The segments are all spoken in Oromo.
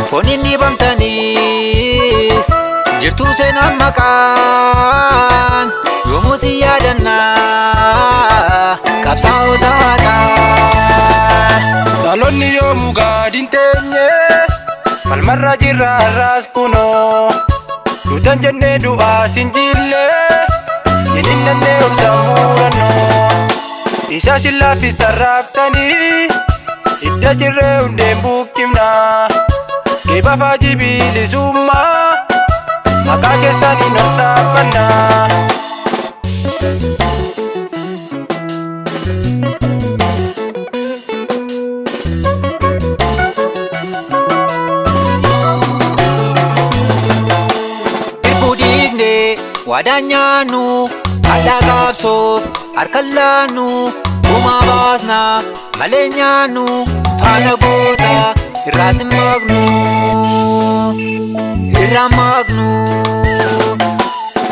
Fonin dibamtanis jirtu seenaan maqaan yoomuu si yaadannaa qabsaa'ota haqaa. Dhaloonni yoomuu gaadhin teenye falmarra jirra har'aas kunoo duutan jennee du'aa sinjillee jedhin dandee obsa murannoo isa sillaafis tarraaftanii idda jirree hundeen buqqifnaa geeba faajii bilisummaa maqaa keessanii non dhaabbannaa. Waadaan nyaannu addaa qabsoof harka laannu gumaa baasna malee nyaannu faana goota irraa simmaqnu irraa maqnu.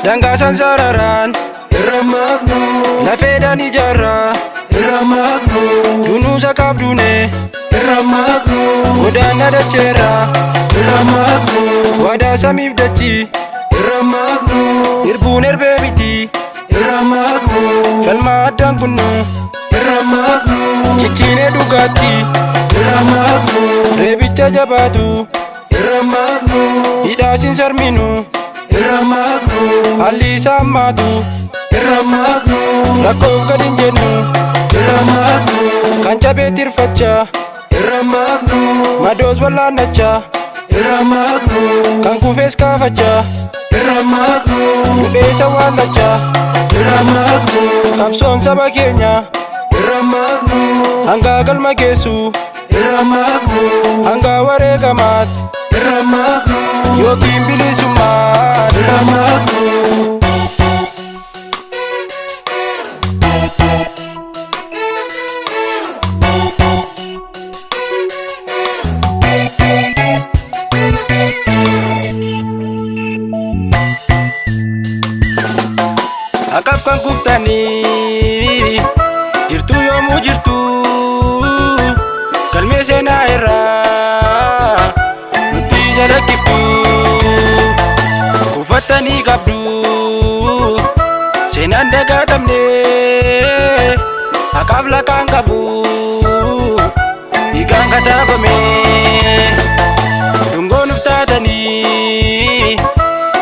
Dangaasan sararaan irra maqnu lafeedhaan ijaarraa irra maqnu dunuusa qabduune irra maqnu godaanna dacheerraa irra maqnu waadaa samiif dachii irra maqnu irbuun erbee miti irra maqnu falma addaan kunnu irra maqnu cicciinee dhugaatti irra maqnu reebicha jabaatu irra maqnu hidhaasin sarminu irra maqnu haalli isaa hammaatu irra maqnu rakkoof gad hin jennu irra maqnu kan cabeetti irfachaa irra maqnu madoos wallaannachaa irra maqnu kan kufees kaafachaa irra maqnu dubeessa waallachaa irra maqnu qabsoon saba keenya irra maqnu hanga galma geessu irra maqnu hanga wareegamaat irra maqnu yookiin bilisummaat irra maqnu. Akaf kan kuftanii jirtu yoomuu jirtu galmee seenaa irraa nutti jalakkiftu kufattanii qabdu seenaan dagaatamne akaaf lakaan qabu dhiigaan kataabame dungoon uftaatanii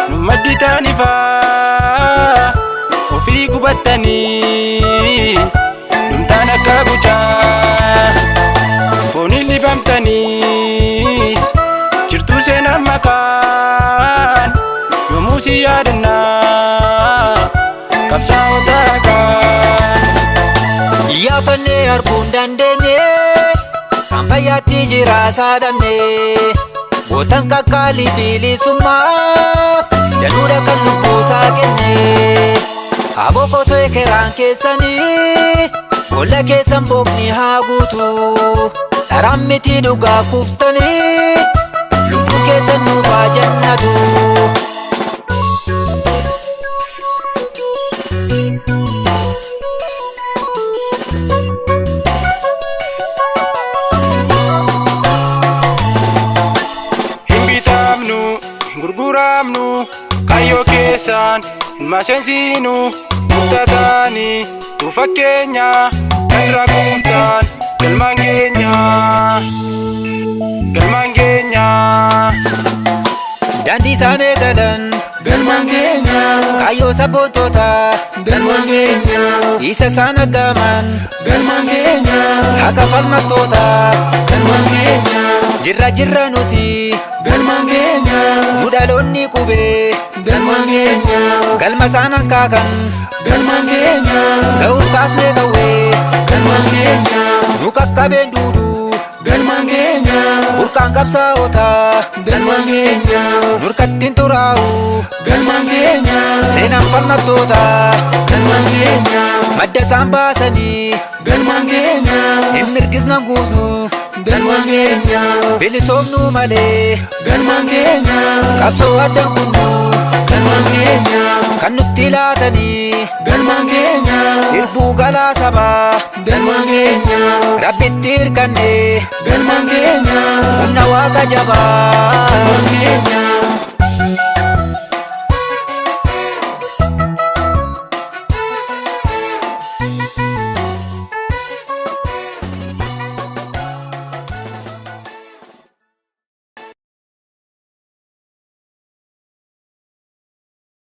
nu maddi taanifaa ofii gubattanii dhumtaan akka guchaa fooniin dibamtaniis jirtuu seenaan maqaan yoomuu si yaadannaa qabsaa'ota haqaa. Iyyaafannee arguun dandeenye kan fayyaatti jira saadamne gootan qaqqaalii bilisummaaf danuudha kan lubboosaa kenne. Abokotoo ekeraan keessanii boolla keessan bookni haa guutu dharaan miti dhugaa kuftanii lubbuu keessan nuuf haa jannatu. Hin bitaamnu hin gurguramnu kayyoo keessaan hin maseensinu murtaataani fakkeenya kan raguutaan galmaan keenya daandii isaan eegalan galmaan keenya kaayyoo sabboontota galmaan keenya isa isaan aggaman galmaan keenya haqa falmattoota galmaan keenya jirra nuti galmaan keenya nu dhaloonni qubee galmaan keenya galma isaan hankaakan galmaan keenya ga'uuf kaasnee qawwee galmaan keenya nu qaqqabeen duuduu galmaan keenya burqaan qabsaa'ota galmaan keenya nurkattiin xuraa'u galmaan keenya seenaan falmattoota galmaan keenya madda isaan baasanii galmaan keenya hin mirgisnan guusnu galmaan keenya Bilisoomnuu malee galmaan keenya qabsoo addaan kunnu galmaan keenya kan nutti laatanii galmaan keenya irbuu galaa sabaa galmaan keenya rabbitti hirkanne galmaan keenya humna waaqa jabaa